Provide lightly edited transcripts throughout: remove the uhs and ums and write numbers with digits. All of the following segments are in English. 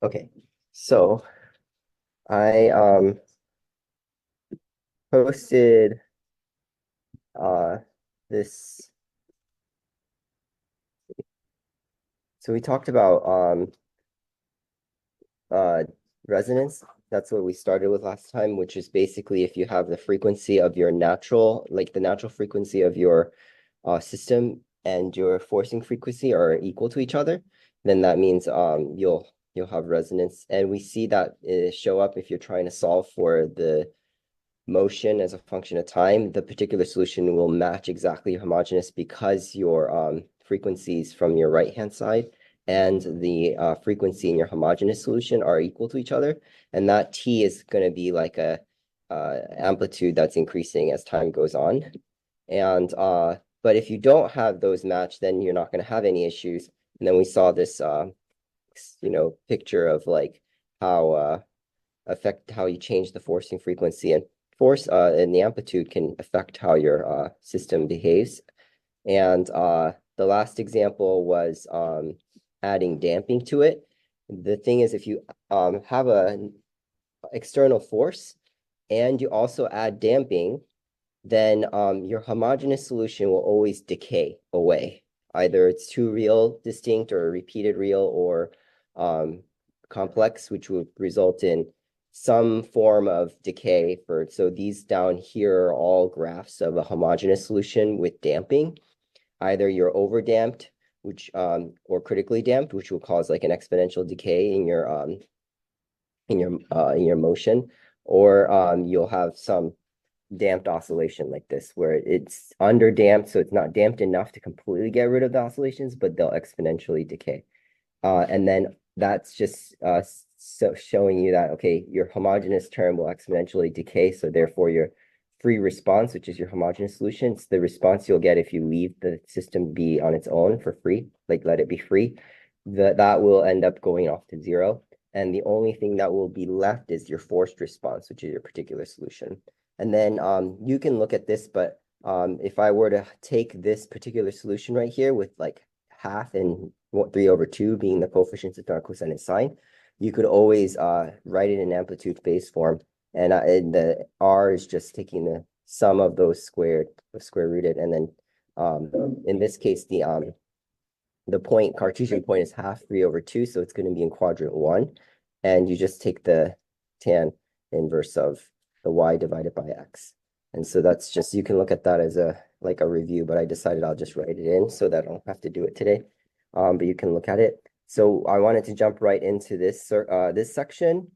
Okay, so I posted this. So we talked about uh resonance. That's what we started with last time, which is basically if you have the frequency of your natural, like the natural frequency of your system and your forcing frequency are equal to each other, then that means you'll have resonance. And we see that show up if you're trying to solve for the motion as a function of time. The particular solution will match exactly homogeneous because your frequencies from your right-hand side and the frequency in your homogeneous solution are equal to each other. And that T is going to be like a amplitude that's increasing as time goes on. And but if you don't have those matched, then you're not going to have any issues. And then we saw this picture of like how how you change the forcing frequency and force and the amplitude can affect how your system behaves. And the last example was adding damping to it. The thing is, if you have an external force and you also add damping, then your homogeneous solution will always decay away. Either it's two real distinct or repeated real or complex, which would result in some form of decay for, so these down here are all graphs of a homogeneous solution with damping. Either you're over damped, which or critically damped, which will cause like an exponential decay in your motion, or you'll have some damped oscillation like this, where it's under damped, so it's not damped enough to completely get rid of the oscillations, but they'll exponentially decay. And then that's just so showing you that, okay, your homogeneous term will exponentially decay, so therefore your free response, which is your homogeneous solution, it's the response you'll get if you leave the system be on its own for free, like let it be free, that will end up going off to zero. And the only thing that will be left is your forced response, which is your particular solution. And then you can look at this, but if I were to take this particular solution right here with like half and 3/2 being the coefficients of dark cosine and sine, you could always write it in amplitude phase form. And the R is just taking the sum of those square rooted. And then in this case, the point, Cartesian point is half 3/2, so it's going to be in quadrant 1. And you just take the tan inverse of the y divided by x. And so that's just, you can look at that as like a review, but I decided I'll just write it in so that I don't have to do it today. But you can look at it. So I wanted to jump right into this section.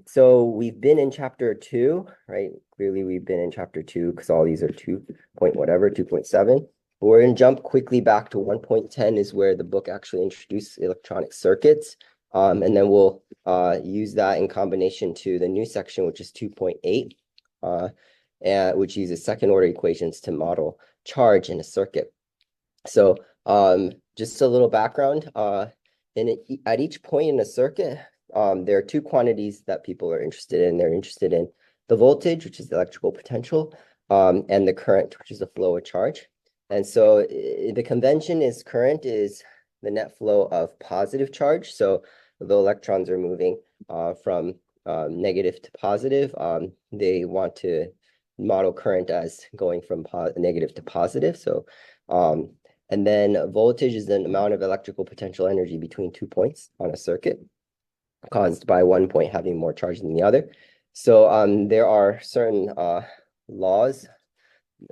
So we've been in chapter 2, right? Clearly we've been in chapter 2 because all these are 2 point whatever, 2.7. But we're going to jump quickly back to 1.10 is where the book actually introduced electronic circuits. And then we'll use that in combination to the new section, which is 2.8, which uses second order equations to model charge in a circuit. So just a little background. At each point in a circuit, there are two quantities that people are interested in. They're interested in the voltage, which is the electrical potential, and the current, which is the flow of charge. And so the convention is current is the net flow of positive charge. So the electrons are moving from negative to positive. They want to model current as going from negative to positive. So and then voltage is the amount of electrical potential energy between 2 points on a circuit, caused by one point having more charge than the other. So there are certain laws,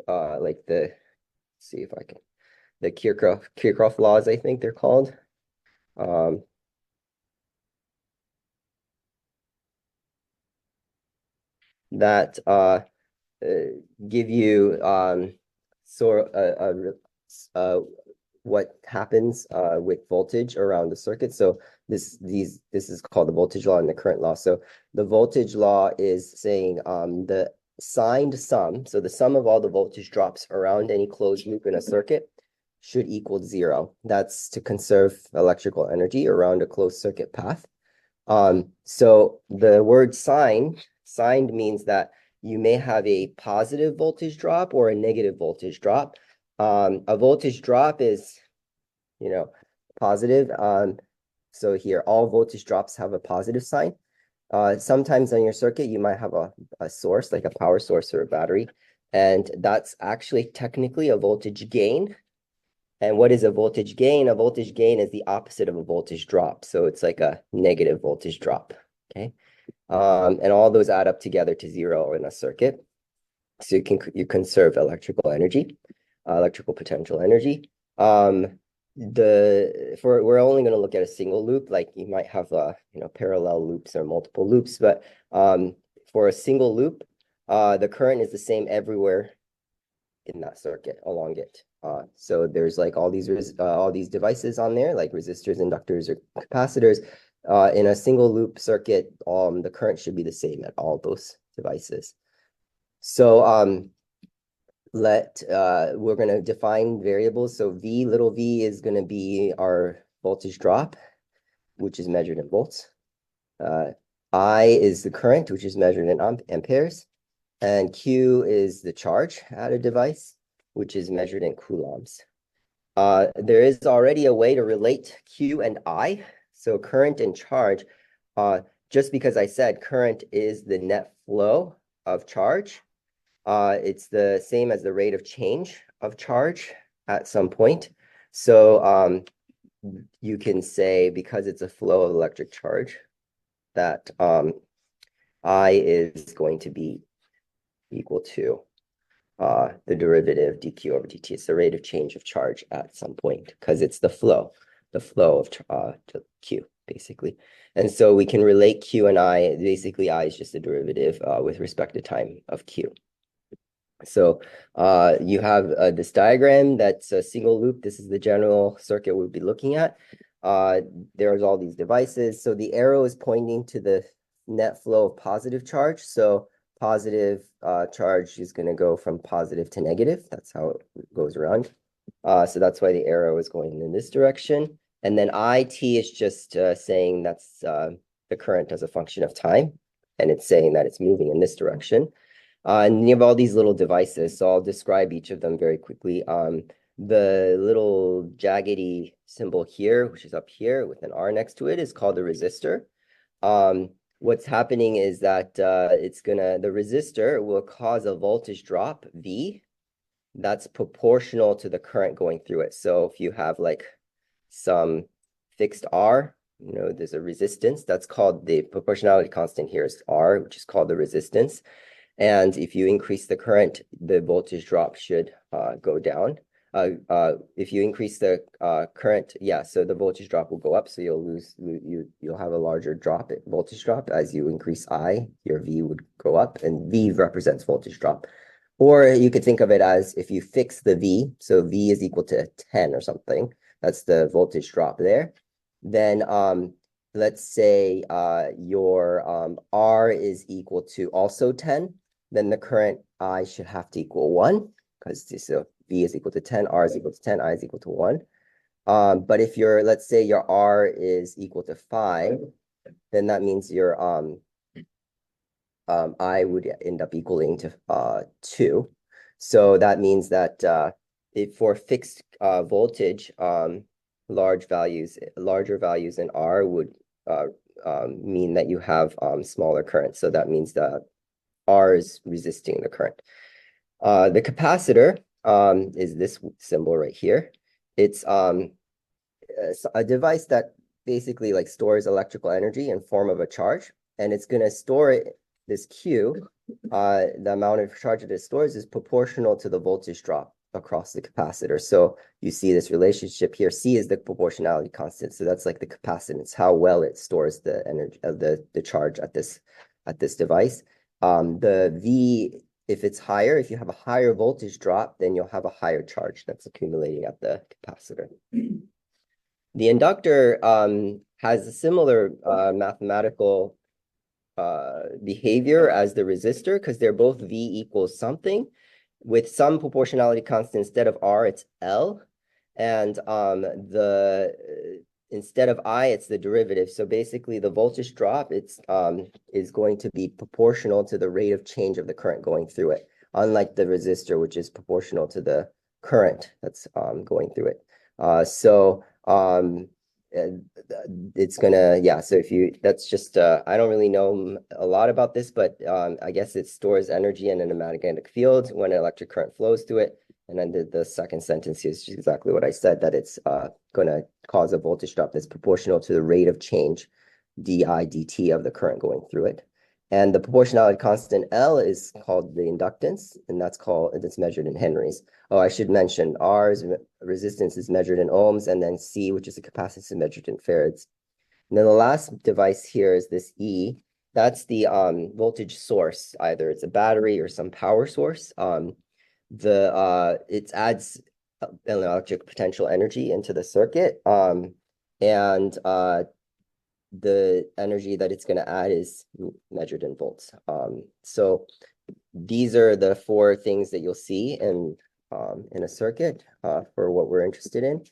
like let's see if I can, the Kirchhoff laws, I think they're called. That give you what happens with voltage around the circuit. So this is called the voltage law and the current law. So the voltage law is saying the signed sum, so the sum of all the voltage drops around any closed loop in a circuit should equal 0. That's to conserve electrical energy around a closed circuit path. So the word signed means that you may have a positive voltage drop or a negative voltage drop. A voltage drop is, positive. So here, all voltage drops have a positive sign. Sometimes on your circuit, you might have a source, like a power source or a battery, and that's actually technically a voltage gain. And what is a voltage gain? A voltage gain is the opposite of a voltage drop. So it's like a negative voltage drop, okay? And all those add up together to 0 in a circuit. So you conserve electrical energy, electrical potential energy. We're only going to look at a single loop, like you might have parallel loops or multiple loops, but for a single loop, the current is the same everywhere in that circuit along it. So there's like all these devices on there, like resistors, inductors, or capacitors. In a single loop circuit, the current should be the same at all those devices. So we're going to define variables. So little v is going to be our voltage drop, which is measured in volts. I is the current, which is measured in amperes. And Q is the charge at a device, which is measured in coulombs. There is already a way to relate Q and I. So current and charge, just because I said current is the net flow of charge, it's the same as the rate of change of charge at some point. So you can say, because it's a flow of electric charge, that I is going to be equal to the derivative dq over dt. It's the rate of change of charge at some point, because it's the flow of to q, basically. And so we can relate q and I. Basically, I is just a derivative with respect to time of q. So you have this diagram that's a single loop. This is the general circuit we'll be looking at. There's all these devices. So the arrow is pointing to the net flow of positive charge. So positive charge is going to go from positive to negative. That's how it goes around. So that's why the arrow is going in this direction. And then IT is just saying that's the current as a function of time. And it's saying that it's moving in this direction. And you have all these little devices. So I'll describe each of them very quickly. The little jaggedy symbol here, which is up here with an R next to it, is called a resistor. What's happening is that the resistor will cause a voltage drop, V, that's proportional to the current going through it. So if you have like some fixed R, there's a resistance, that's called the proportionality constant here is R, which is called the resistance. And if you increase the current, the voltage drop should go down. If you increase the current, so the voltage drop will go up. So you'll have a larger voltage drop. As you increase I, your V would go up, and V represents voltage drop. Or you could think of it as if you fix the V, so V is equal to 10 or something. That's the voltage drop there. Then let's say your R is equal to also 10. Then the current I should have to equal 1, because so V is equal to 10, R is equal to 10, I is equal to 1. But if let's say your R is equal to 5, then that means your I would end up equaling to 2. So that means that for fixed voltage, larger values in R would mean that you have smaller current. So that means that R is resisting the current. The capacitor is this symbol right here. It's a device that basically like stores electrical energy in form of a charge, and it's going to store it, this Q, the amount of charge that it stores is proportional to the voltage drop across the capacitor. So you see this relationship here. C is the proportionality constant. So that's like the capacitance, how well it stores the energy of the charge at this device. The V if it's higher, if you have a higher voltage drop, then you'll have a higher charge that's accumulating at the capacitor. The inductor has a similar mathematical behavior as the resistor because they're both V equals something. With some proportionality constant, instead of R, it's L. And instead of I, it's the derivative. So basically the voltage drop is going to be proportional to the rate of change of the current going through it, unlike the resistor, which is proportional to the current that's going through it. It's gonna, yeah, so that's just, I don't really know a lot about this, but I guess it stores energy in a magnetic field when an electric current flows through it. And then the second sentence is exactly what I said, that it's gonna cause a voltage drop that's proportional to the rate of change, di dt, of the current going through it. And the proportionality constant L is called the inductance, and it's measured in henries. Oh, I should mention R's resistance is measured in ohms, and then C, which is the capacitance, is measured in farads. And then the last device here is this E. That's the voltage source. Either it's a battery or some power source. It adds an electric potential energy into the circuit, and the energy that it's going to add is measured in volts. So these are the four things that you'll see in a circuit for what we're interested in.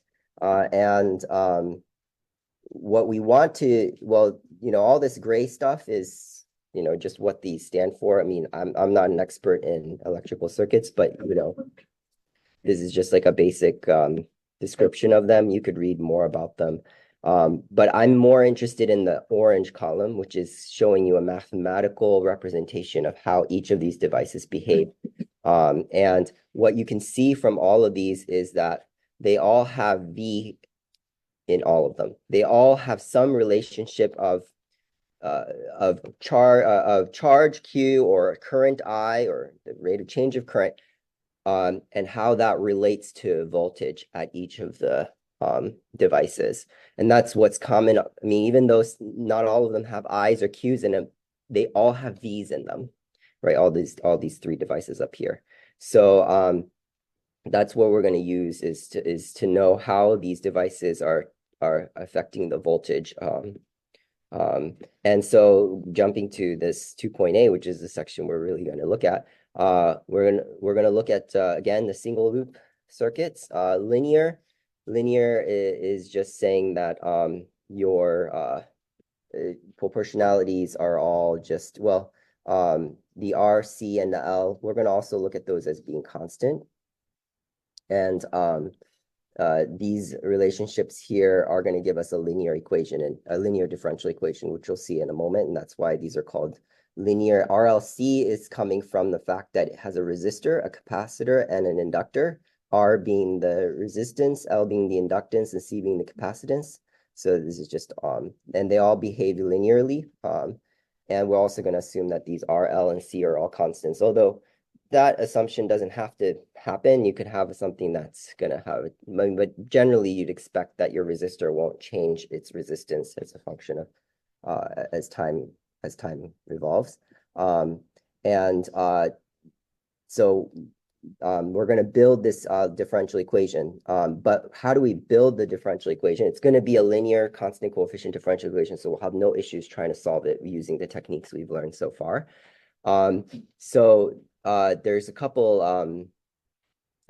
What we want to, well, all this gray stuff is, just what these stand for. I mean, I'm not an expert in electrical circuits, but, this is just like a basic description of them. You could read more about them. But I'm more interested in the orange column, which is showing you a mathematical representation of how each of these devices behave. And what you can see from all of these is that they all have V in all of them. They all have some relationship of charge Q or current I, or the rate of change of current, and how that relates to voltage at each of the devices. And that's what's common. I mean, even though not all of them have I's or Q's in them, they all have V's in them, right? All these three devices up here. So that's what we're going to use is to know how these devices are affecting the voltage. And so jumping to this 2.8, which is the section we're really going to look at, we're going to look at again the single loop circuits. Linear is just saying that your proportionalities are all just, well, the R, C, and the L, we're going to also look at those as being constant. And these relationships here are going to give us a linear equation and a linear differential equation, which you'll see in a moment. And that's why these are called linear. RLC is coming from the fact that it has a resistor, a capacitor, and an inductor. R being the resistance, L being the inductance, and C being the capacitance. So this is just, and they all behave linearly. And we're also going to assume that these R, L, and C are all constants, although that assumption doesn't have to happen. You could have something that's going to have, but generally you'd expect that your resistor won't change its resistance as a function of as time revolves. So we're going to build this differential equation. But how do we build the differential equation? It's going to be a linear constant coefficient differential equation, so we'll have no issues trying to solve it using the techniques we've learned so far. There's a couple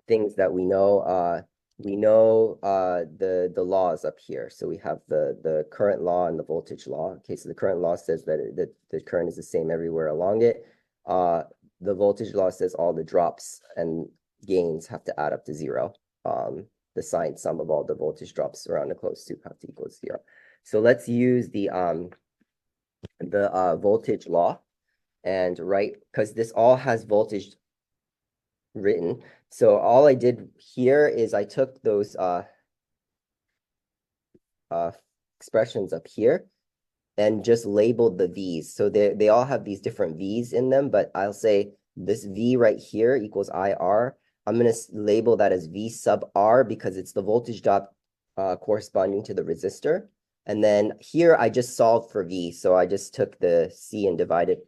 things that we know. We know the laws up here. So we have the current law and the voltage law. Okay, so the current law says that the current is the same everywhere along it. The voltage law says all the drops and gains have to add up to zero. The sine sum of all the voltage drops around the closed loop have to equal zero. So let's use the voltage law and write, because this all has voltage written. So all I did here is I took those expressions up here and just labeled the V's. So they all have these different V's in them, but I'll say this V right here equals IR. I'm going to label that as V sub R because it's the voltage drop corresponding to the resistor. And then here I just solved for V. So I just took the C and divided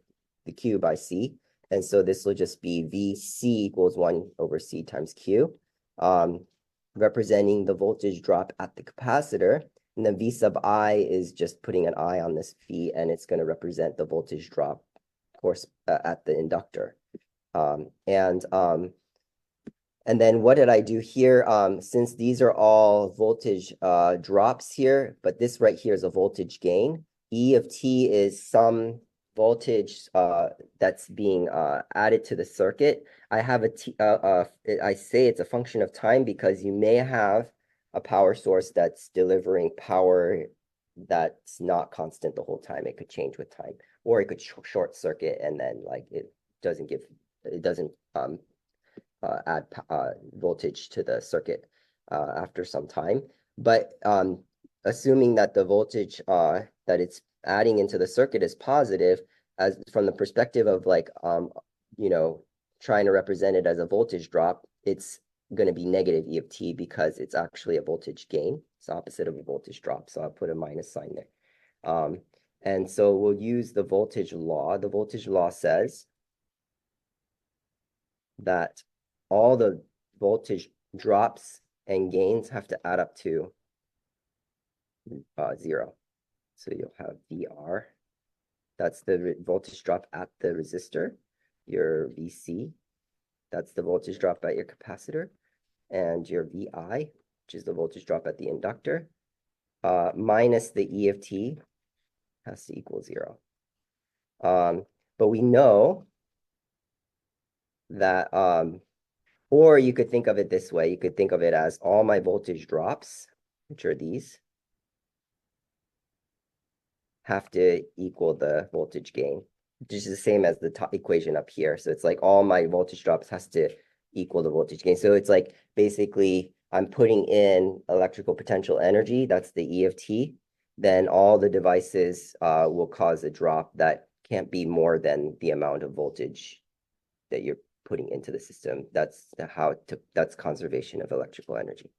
the Q by C. And so this will just be VC equals 1 over C times Q, representing the voltage drop at the capacitor. And then V sub I is just putting an I on this V, and it's going to represent the voltage drop, of course, at the inductor. And then what did I do here? Since these are all voltage drops here, but this right here is a voltage gain. E of t is some voltage that's being added to the circuit. I have I say it's a function of time because you may have a power source that's delivering power that's not constant the whole time. It could change with time, or it could short circuit and then like it doesn't add voltage to the circuit after some time. But assuming that the voltage that it's adding into the circuit is positive, as from the perspective of like trying to represent it as a voltage drop, it's going to be negative E of t because it's actually a voltage gain. It's opposite of a voltage drop, so I'll put a minus sign there. And so we'll use the voltage law. The voltage law says that all the voltage drops and gains have to add up to 0. So you'll have VR. That's the voltage drop at the resistor. Your VC, that's the voltage drop at your capacitor. And your VI, which is the voltage drop at the inductor, minus the E of t has to equal 0. But we know that or you could think of it this way. You could think of it as all my voltage drops, which are these, have to equal the voltage gain, which is the same as the top equation up here. So it's like all my voltage drops has to equal the voltage gain. So it's like basically I'm putting in electrical potential energy, that's the E of t, then all the devices will cause a drop that can't be more than the amount of voltage that you're putting into the system. That's conservation of electrical energy.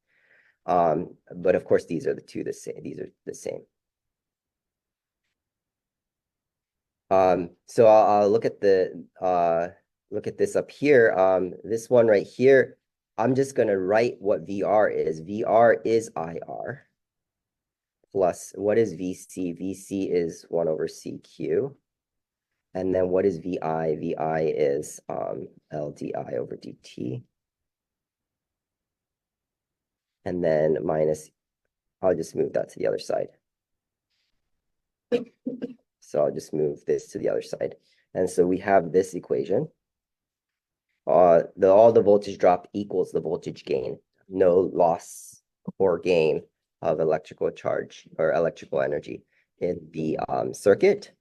But of course, these are the same. These are the same. So I'll look at this up here. This one right here, I'm just going to write what VR is. VR is IR plus what is VC? VC is 1 over CQ. And then what is VI? VI is LdI over dt. And then minus, I'll just move that to the other side. So I'll just move this to the other side. And so we have this equation. All the voltage drop equals the voltage gain. No loss or gain of electrical charge or electrical energy in the circuit.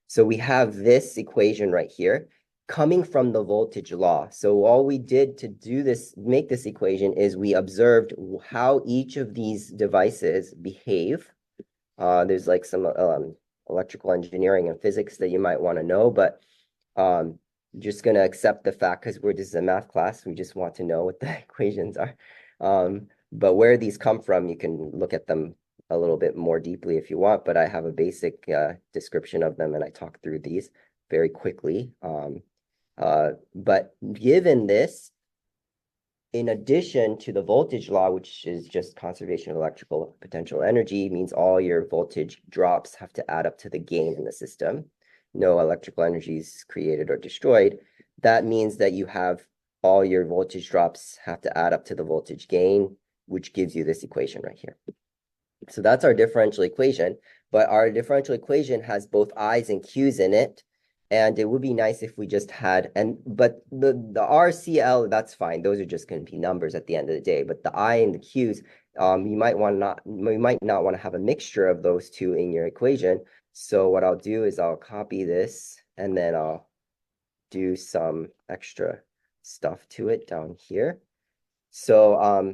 So we have this equation right here coming from the voltage law. So all we did to do this, make this equation, is we observed how each of these devices behave. There's like some electrical engineering and physics that you might want to know, but just going to accept the fact because this is a math class, we just want to know what the equations are. But where these come from, you can look at them a little bit more deeply if you want, but I have a basic description of them and I talk through these very quickly. But given this, in addition to the voltage law, which is just conservation of electrical potential energy, means all your voltage drops have to add up to the gain in the system. No electrical energy is created or destroyed. That means that you have all your voltage drops have to add up to the voltage gain, which gives you this equation right here. So that's our differential equation, but our differential equation has both I's and Q's in it. And it would be nice if we just had, but the RCL, that's fine. Those are just going to be numbers at the end of the day. But the I and the Q's, you might not want to have a mixture of those two in your equation. So what I'll do is I'll copy this and then I'll do some extra stuff to it down here. So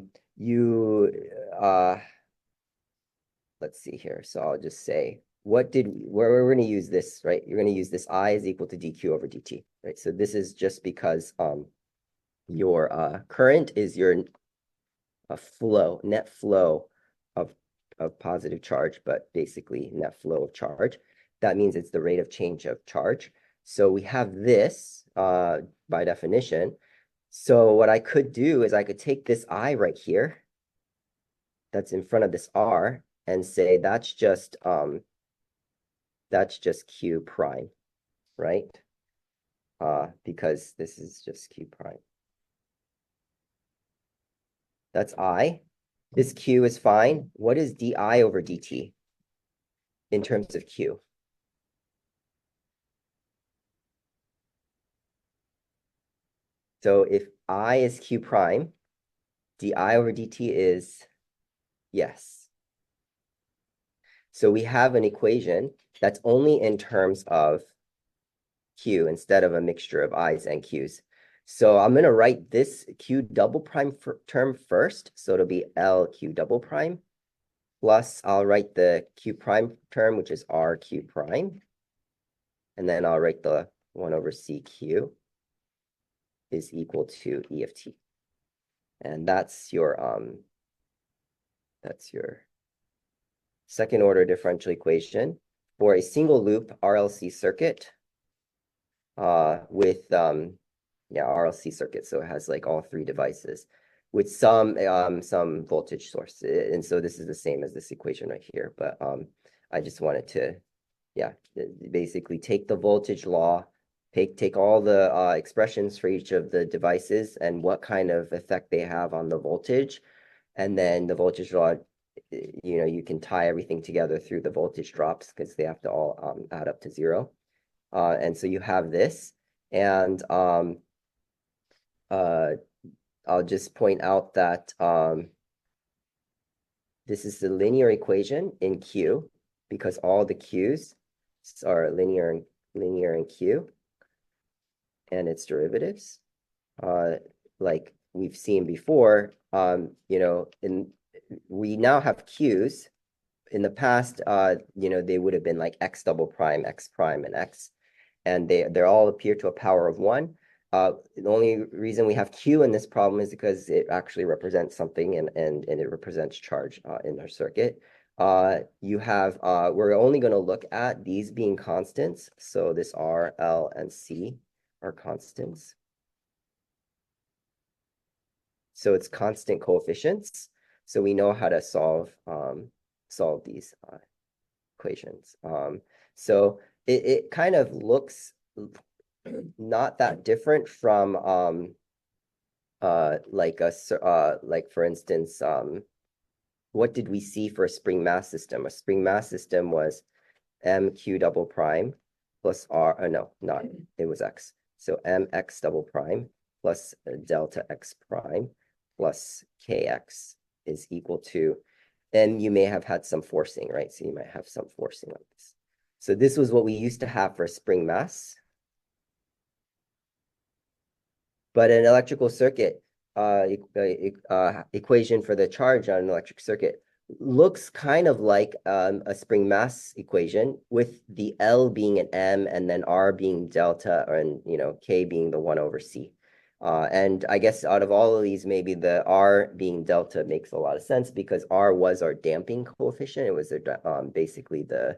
let's see here. So I'll just say, we're going to use this, right? You're going to use this I is equal to dq over dt, right? So this is just because your current is your net flow of positive charge, but basically net flow of charge. That means it's the rate of change of charge. So we have this by definition. So what I could do is I could take this I right here that's in front of this R and say that's just Q prime, right? Because this is just Q prime. That's I. This Q is fine. What is di over dt in terms of Q? So if I is Q prime, di over dt is yes. So we have an equation that's only in terms of Q instead of a mixture of I's and Q's. So I'm going to write this Q double prime term first. So it'll be L Q double prime. Plus, I'll write the Q prime term, which is R Q prime. And then I'll write the 1 over CQ is equal to E of T. And that's your second order differential equation for a single loop RLC circuit with RLC circuit. So it has like all three devices with some voltage source. And so this is the same as this equation right here. But I just wanted to, basically take the voltage law, take all the expressions for each of the devices and what kind of effect they have on the voltage. And then the voltage law, you can tie everything together through the voltage drops because they have to all add up to 0. And so you have this. And I'll just point out that this is the linear equation in Q because all the Q's are linear in Q and its derivatives. Like we've seen before, we now have Q's. In the past, they would have been like X double prime, X prime, and X. And they all appear to a power of 1. The only reason we have Q in this problem is because it actually represents something and it represents charge in our circuit. We're only going to look at these being constants. So this R, L, and C are constants. So it's constant coefficients. So we know how to solve these equations. So it kind of looks not that different from like for instance, what did we see for a spring mass system? A spring mass system was mq double prime plus r, no, not, it was x. So mx double prime plus delta x prime plus kx is equal to, and you may have had some forcing, right? So you might have some forcing on this. So this was what we used to have for a spring mass. But an electrical circuit equation for the charge on an electric circuit looks kind of like a spring mass equation with the L being an M and then R being delta and K being the 1 over C. And I guess out of all of these, maybe the R being delta makes a lot of sense because R was our damping coefficient. It was basically the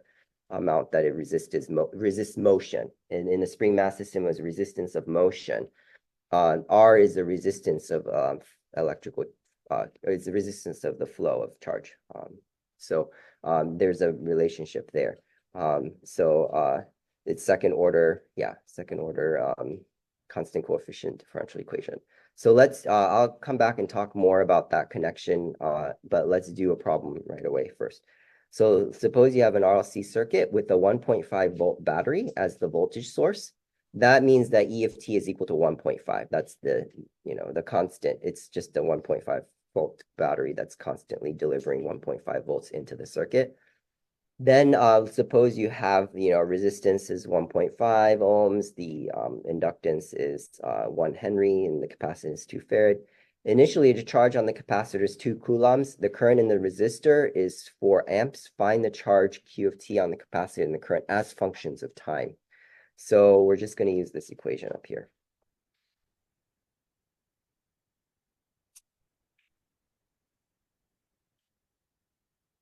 amount that it resists motion. And in the spring mass system, it was resistance of motion. R is the resistance of electrical, it's the resistance of the flow of charge. So there's a relationship there. So it's second order constant coefficient differential equation. So I'll come back and talk more about that connection, but let's do a problem right away first. So suppose you have an RLC circuit with a 1.5 volt battery as the voltage source. That means that E of T is equal to 1.5. That's the constant. It's just a 1.5 volt battery that's constantly delivering 1.5 volts into the circuit. Then suppose you have, resistance is 1.5 ohms, the inductance is 1 Henry, and the capacitance is 2 farad. Initially, the charge on the capacitor is 2 coulombs. The current in the resistor is 4 amps. Find the charge Q of T on the capacitor and the current as functions of time. So we're just going to use this equation up here.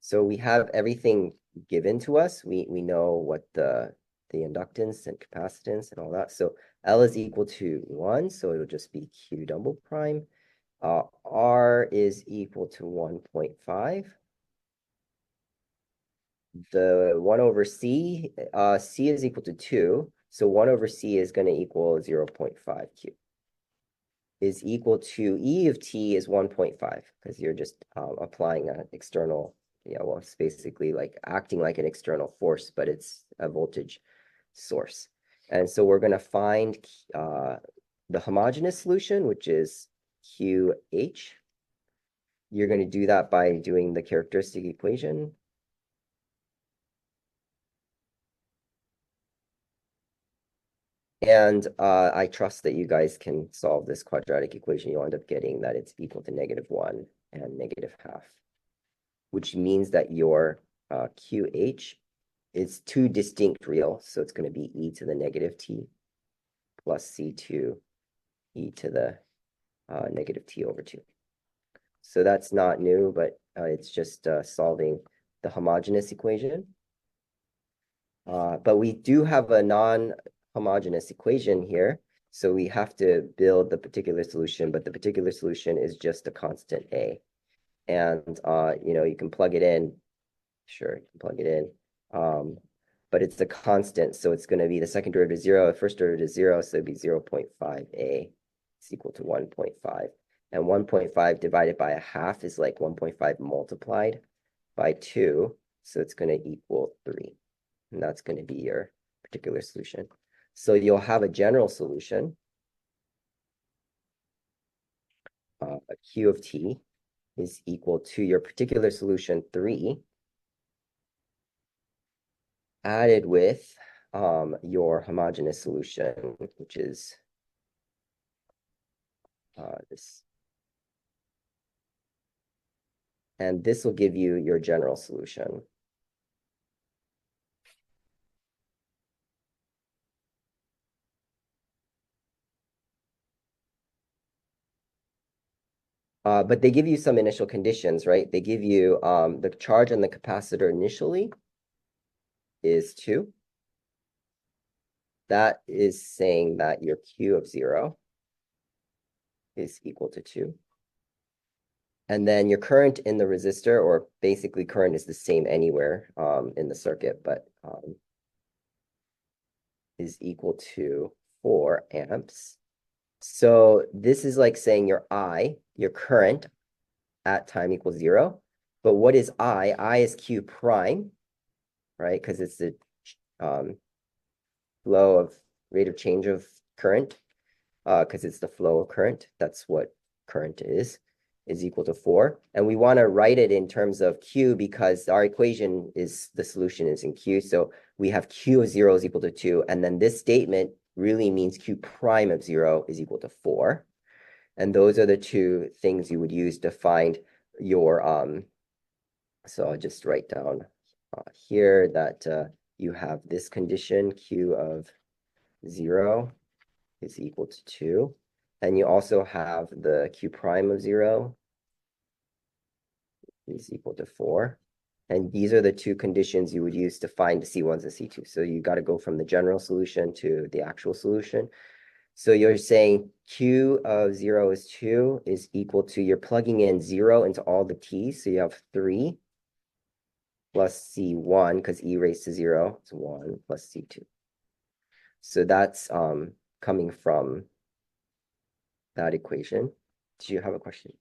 So we have everything given to us. We know what the the inductance and capacitance and all that. So L is equal to 1, so it'll just be Q double prime. R is equal to 1.5. The 1 over C, C is equal to 2. So 1 over C is going to equal 0.5 Q. Is equal to E of T is 1.5 because you're just applying an external, well, it's basically like acting like an external force, but it's a voltage source. And so we're going to find the homogeneous solution, which is QH. You're going to do that by doing the characteristic equation. And I trust that you guys can solve this quadratic equation. You'll end up getting that it's equal to -1 and -1/2, which means that your QH is two distinct reals. So it's going to be e to the -t plus C2 e to the -t/2. So that's not new, but it's just solving the homogeneous equation. But we do have a non-homogeneous equation here. So we have to build the particular solution, but the particular solution is just a constant A. And, you can plug it in. Sure, you can plug it in. But it's a constant, so it's going to be the second derivative is 0, the first derivative is 0, so it'd be 0.5A. It's equal to 1.5. And 1.5 divided by 1/2 is like 1.5 multiplied by 2, so it's going to equal 3. And that's going to be your particular solution. So you'll have a general solution. Q of T is equal to your particular solution 3 added with your homogeneous solution, which is this. And this will give you your general solution. But they give you some initial conditions, right? They give you the charge on the capacitor initially is 2. That is saying that your Q of 0 is equal to 2. And then your current in the resistor, or basically current is the same anywhere in the circuit, but is equal to 4 amps. So this is like saying your I, your current at time equals 0. But what is I? I is Q prime, right? Because it's the flow of rate of change of current, because it's the flow of current. That's what current is equal to 4. And we want to write it in terms of Q because our equation is the solution is in Q. So we have Q of 0 is equal to 2. And then this statement really means Q prime of 0 is equal to 4. And those are the two things you would use to find your, so I'll just write down here that you have this condition, Q of 0 is equal to 2. And you also have the Q prime of 0 is equal to 4. And these are the two conditions you would use to find the C1s and C2. So you got to go from the general solution to the actual solution. So you're saying Q of 0 is 2 is equal to, you're plugging in 0 into all the t's. So you have 3 plus C1, because e raised to 0 is 1 plus C2. So that's coming from that equation. Do you have a question?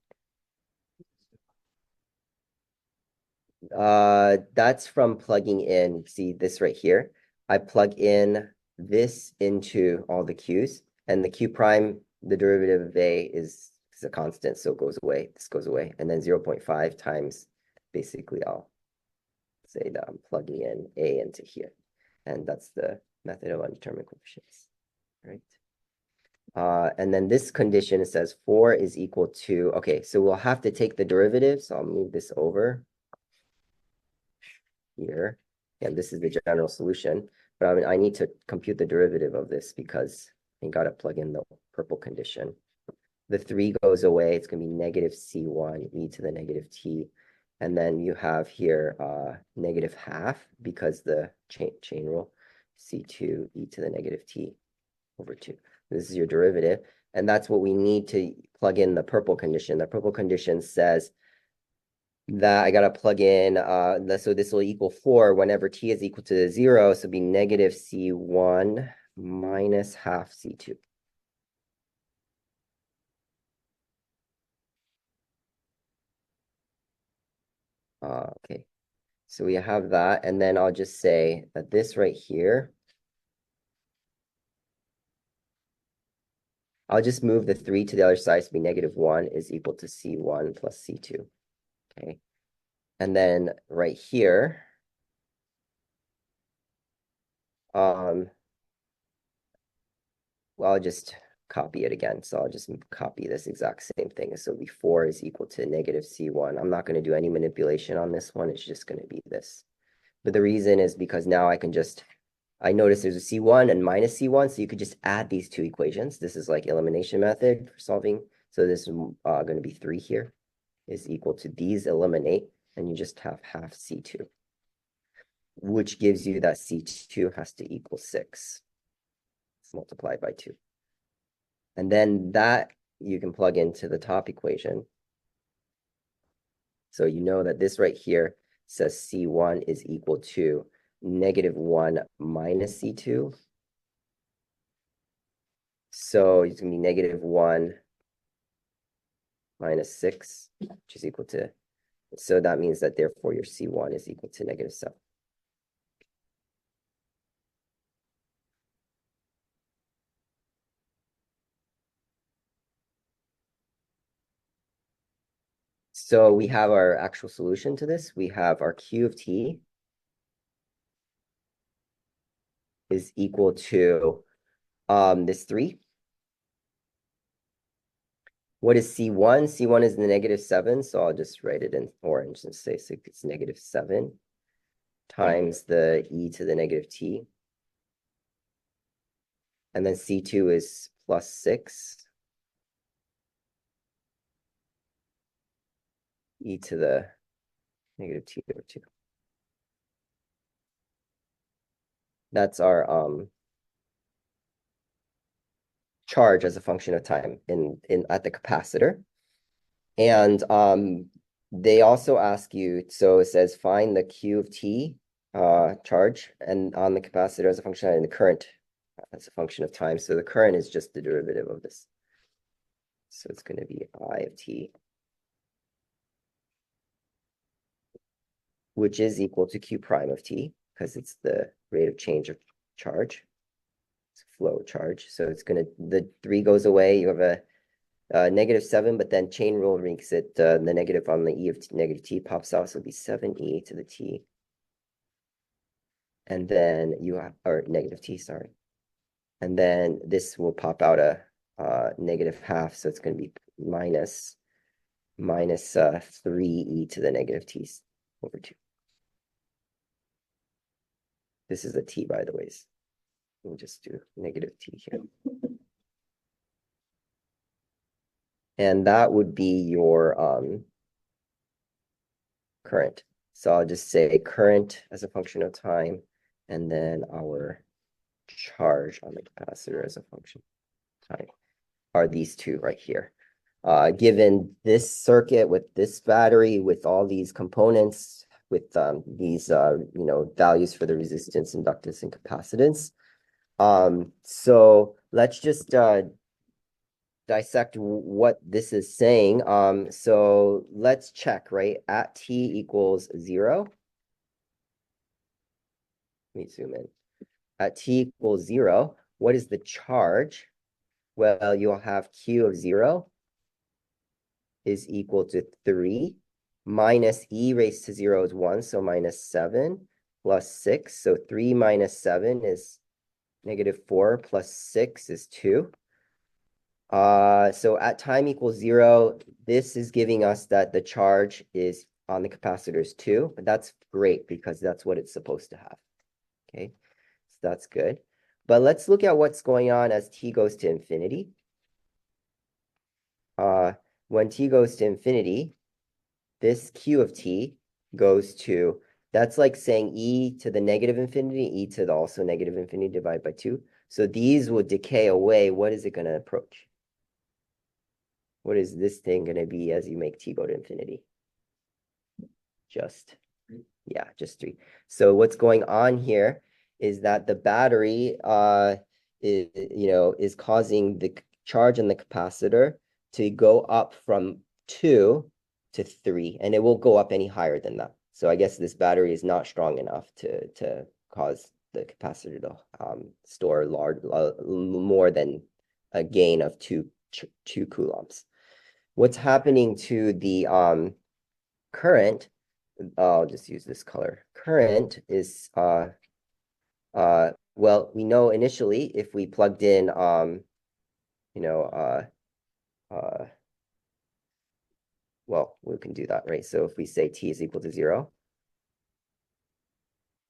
That's from plugging in, see this right here. I plug in this into all the Q's, and the Q prime, the derivative of A is a constant, so it goes away. This goes away. And then 0.5 times, basically, I'll say that I'm plugging in A into here. And that's the method of undetermined coefficients, right? And then this condition, it says 4 is equal to, okay, so we'll have to take the derivative. So I'll move this over here. And this is the general solution. But I mean, I need to compute the derivative of this because I got to plug in the purple condition. The 3 goes away. It's going to be negative C1 e to the negative t. And then you have here -1/2 because the chain rule. C2 e to the negative t over 2. This is your derivative. And that's what we need to plug in the purple condition. The purple condition says that I got to plug in, so this will equal 4 whenever t is equal to 0. So it'll be negative C1 minus half C2. Okay, so we have that. And then I'll just say that this right here, I'll just move the 3 to the other side to be negative 1 is equal to C1 plus C2. Okay. And then right here, well, I'll just copy it again. So I'll just copy this exact same thing. So it'll be 4 is equal to negative C1. I'm not going to do any manipulation on this one. It's just going to be this. But the reason is because now I can just, I notice there's a C1 and minus C1. So you could just add these two equations. This is like elimination method for solving. So this is going to be 3 here is equal to these eliminate. And you just have half C2, which gives you that C2 has to equal 6. It's multiplied by 2. And then that you can plug into the top equation. So you know that this right here says C1 is equal to negative 1 minus C2. So it's going to be negative 1 minus 6, which is equal to, so that means that therefore your C1 is equal to negative 7. So we have our actual solution to this. We have our Q of t is equal to this 3. What is C1? C1 is the negative 7, so I'll just write it in orange and say it's negative 7 times the e to the negative t. And then C2 is plus 6 e to the negative t over 2. That's our charge as a function of time in at the capacitor. And they also ask you, so it says find the Q of t charge and on the capacitor as a function of the current as a function of time. So the current is just the derivative of this. So it's going to be I of t, which is equal to Q prime of t, because it's the rate of change of charge. It's flow charge. So it's going to, the 3 goes away. You have a negative 7, but then chain rule makes it the negative on the e of t, negative t pops out. So it'll be 7e to the t. And then you have, or negative t, sorry. And then this will pop out a negative half. So it's going to be minus 3e to the negative t over 2. This is a t, by the way. We'll just do negative t here. And that would be your current. So I'll just say current as a function of time, and then our charge on the capacitor as a function of time are these two right here. Given this circuit with this battery, with all these components, with these values for the resistance, inductance, and capacitance. So let's just dissect what this is saying. So let's check, right? At t equals 0. Let me zoom in. At t equals 0, what is the charge? Well, you'll have Q of 0 is equal to 3 minus e raised to 0 is 1, so minus 7 plus 6. So 3 minus 7 is negative 4 plus 6 is 2. So at time equals 0, this is giving us that the charge is on the capacitors 2, but that's great because that's what it's supposed to have. Okay, so that's good. But let's look at what's going on as t goes to infinity. When t goes to infinity, this Q of t goes to That's like saying e to the negative infinity, e to the also negative infinity divided by 2. So these will decay away. What is it going to approach? What is this thing going to be as you make t go to infinity? Just, yeah, just 3. So what's going on here is that the battery is causing the charge in the capacitor to go up from 2 to 3, and it will go up any higher than that. So I guess this battery is not strong enough to cause the capacitor to store more than a gain of 2 coulombs. What's happening to the current? I'll just use this color. Current is well, we know initially if we plugged in well, we can do that, right? So if we say t is equal to 0,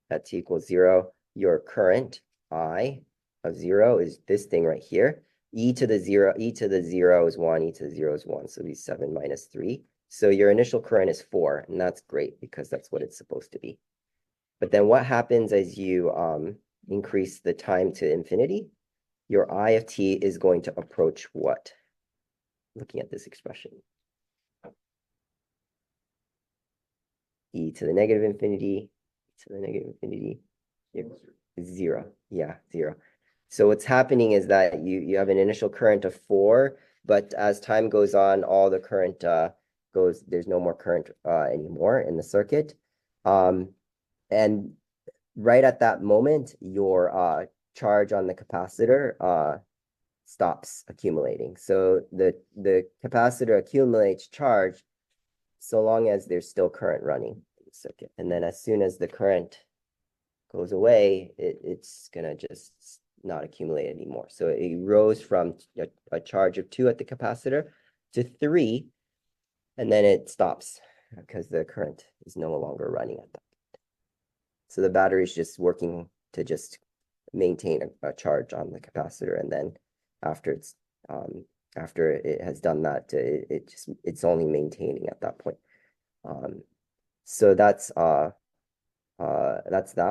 at t equals 0, your current I of 0 is this thing right here. E to the 0 is 1, e to the 0 is 1, so it'll be 7 minus 3. So your initial current is 4, and that's great because that's what it's supposed to be. But then what happens as you increase the time to infinity? Your I of t is going to approach what? Looking at this expression. E to the negative infinity, to the negative infinity, 0. Yeah, 0. So what's happening is that you have an initial current of 4, but as time goes on, all the current there's no more current anymore in the circuit. And right at that moment, your charge on the capacitor stops accumulating. So the capacitor accumulates charge so long as there's still current running in the circuit. And then as soon as the current goes away, it's gonna just not accumulate anymore. So it rose from a charge of 2 at the capacitor to 3, and then it stops because the current is no longer running at that point. So the battery is just working to just maintain a charge on the capacitor, and then after it has done that, it's only maintaining at that point. So that's that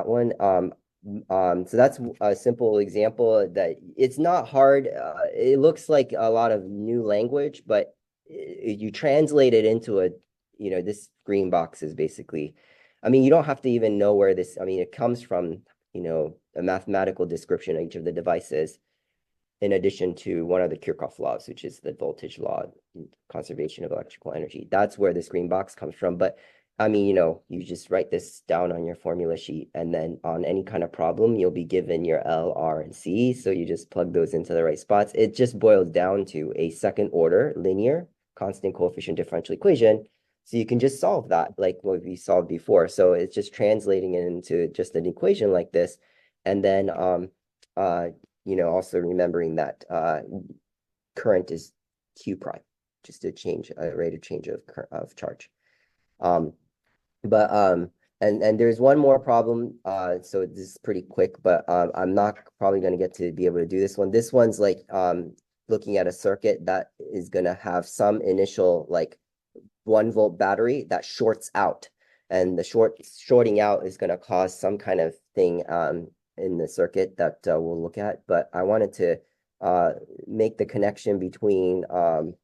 one. So that's a simple example that it's not hard. It looks like a lot of new language, but you translate it into this green box is basically, I mean, you don't have to even know where this, I mean, it comes from, a mathematical description of each of the devices, in addition to one of the Kirchhoff laws, which is the voltage law, conservation of electrical energy. That's where this green box comes from. But I mean, you just write this down on your formula sheet, and then on any kind of problem, you'll be given your L, R, and C. So you just plug those into the right spots. It just boils down to a second order linear constant coefficient differential equation. So you can just solve that like what we solved before. So it's just translating it into just an equation like this. And then also remembering that current is Q prime, just a rate of change of charge. And there's one more problem. So this is pretty quick, but I'm not probably going to get to be able to do this one. This one's like looking at a circuit that is going to have some initial like 1-volt battery that shorts out, and the shorting out is going to cause some kind of thing in the circuit that we'll look at. But I wanted to make the connection between the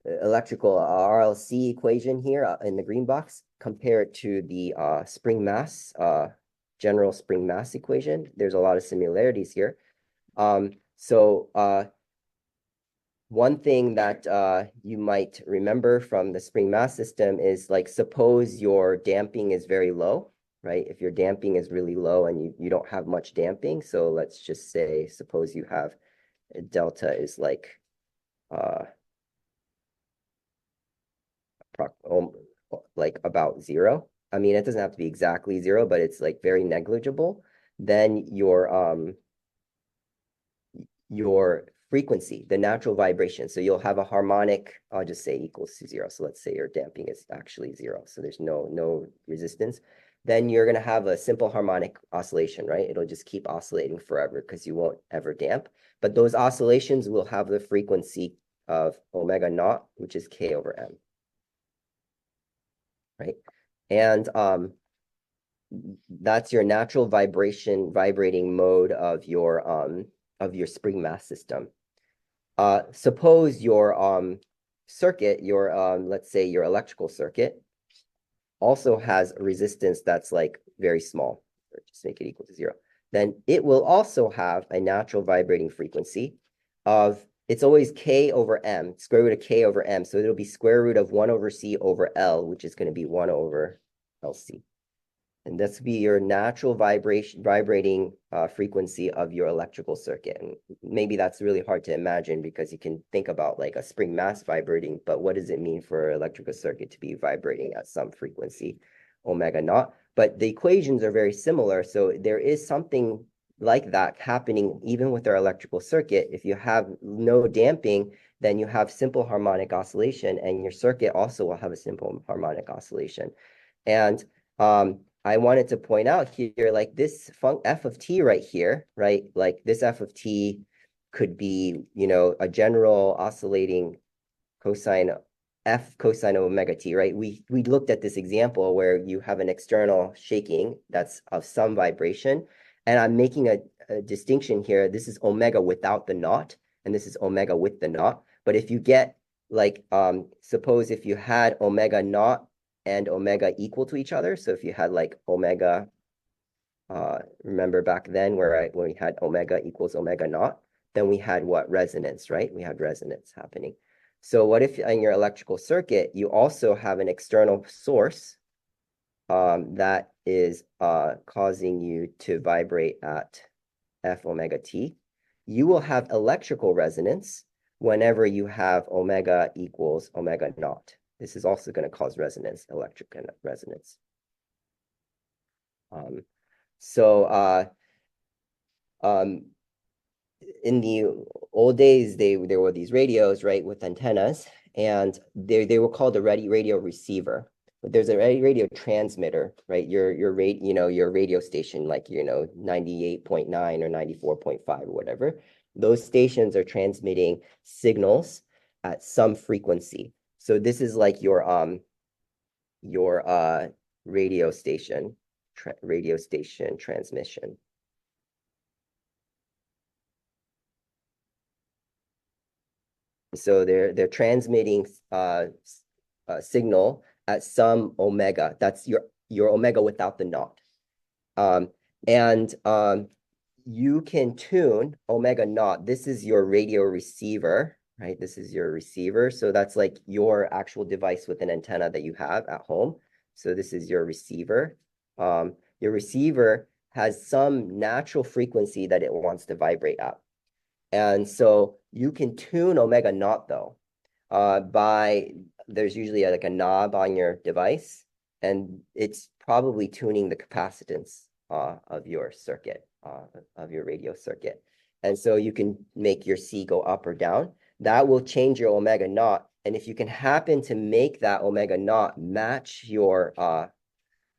electrical RLC equation here in the green box, compare it to the spring mass, general spring mass equation. There's a lot of similarities here. So one thing that you might remember from the spring mass system is, like, suppose your damping is very low, right? If your damping is really low and you don't have much damping, so let's just say, suppose you have delta is like about 0. I mean, it doesn't have to be exactly 0, but it's like very negligible. Then your frequency, the natural vibration. So you'll have a harmonic, I'll just say equals to 0. So let's say your damping is actually 0. So there's no resistance. Then you're going to have a simple harmonic oscillation, right? It'll just keep oscillating forever because you won't ever damp. But those oscillations will have the frequency of omega naught, which is k over m, right? And that's your natural vibrating mode of your spring mass system. Suppose your circuit, let's say your electrical circuit, also has a resistance that's like very small, or just make it equal to 0. Then it will also have a natural vibrating frequency of, it's always K over M, square root of K over M. So it'll be square root of 1 over C over L, which is going to be 1 over LC. And this will be your natural vibrating frequency of your electrical circuit. And maybe that's really hard to imagine because you can think about like a spring mass vibrating, but what does it mean for an electrical circuit to be vibrating at some frequency, omega naught? But the equations are very similar. So there is something like that happening even with our electrical circuit. If you have no damping, then you have simple harmonic oscillation, and your circuit also will have a simple harmonic oscillation. And I wanted to point out here, like this f of t right here, right? Like this f of t could be, a general oscillating cosine f cosine of omega t, right? We looked at this example where you have an external shaking that's of some vibration, and I'm making a distinction here. This is omega without the naught, and this is omega with the naught. But if you get like, suppose if you had omega naught and omega equal to each other. So if you had like omega, remember back then when we had omega equals omega naught, then we had what? Resonance, right? We had resonance happening. So what if in your electrical circuit, you also have an external source that is causing you to vibrate at f omega t? You will have electrical resonance whenever you have omega equals omega naught. This is also going to cause resonance, electric resonance. So in the old days, there were these radios, right, with antennas, and they were called a radio receiver. But there's a radio transmitter, right? Your radio station, like 98.9 or 94.5 or whatever. Those stations are transmitting signals at some frequency. So this is like your radio station transmission. So they're transmitting signal at some omega. That's your omega without the naught. And you can tune omega naught. This is your radio receiver, right? This is your receiver. So that's like your actual device with an antenna that you have at home. So this is your receiver. Your receiver has some natural frequency that it wants to vibrate at. And so you can tune omega naught though, there's usually like a knob on your device, and it's probably tuning the capacitance of your circuit, of your radio circuit. And so you can make your C go up or down. That will change your omega naught. And if you can happen to make that omega naught match your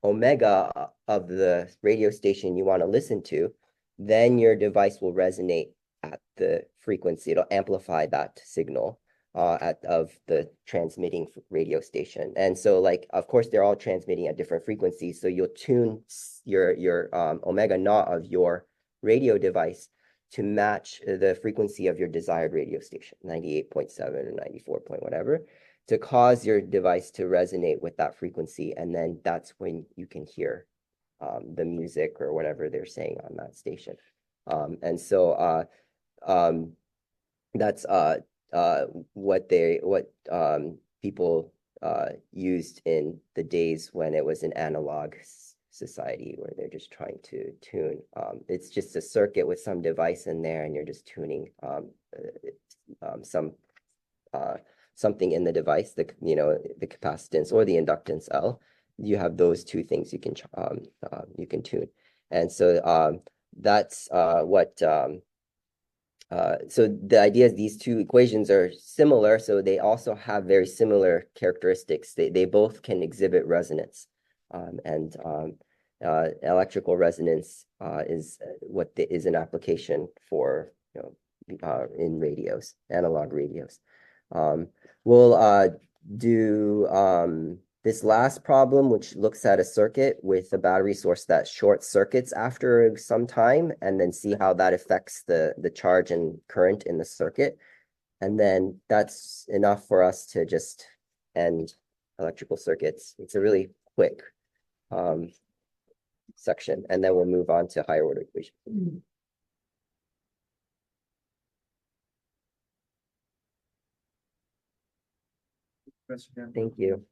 omega of the radio station you want to listen to, then your device will resonate at the frequency. It'll amplify that signal of the transmitting radio station. And so, like, of course, they're all transmitting at different frequencies. So you'll tune your omega naught of your radio device to match the frequency of your desired radio station, 98.7 or 94 point whatever, to cause your device to resonate with that frequency. And then that's when you can hear the music or whatever they're saying on that station. And so that's what people used in the days when it was an analog society, where they're just trying to tune. It's just a circuit with some device in there, and you're just tuning something in the device, the capacitance or the inductance L. You have those two things you can tune. And so that's what so the idea is these two equations are similar, so they also have very similar characteristics. They both can exhibit resonance, and electrical resonance is is an application for in radios, analog radios. We'll do This last problem, which looks at a circuit with a battery source that short circuits after some time, and then see how that affects the charge and current in the circuit. And then that's enough for us to just end electrical circuits. It's a really quick section, and then we'll move on to higher order equations. Thank you.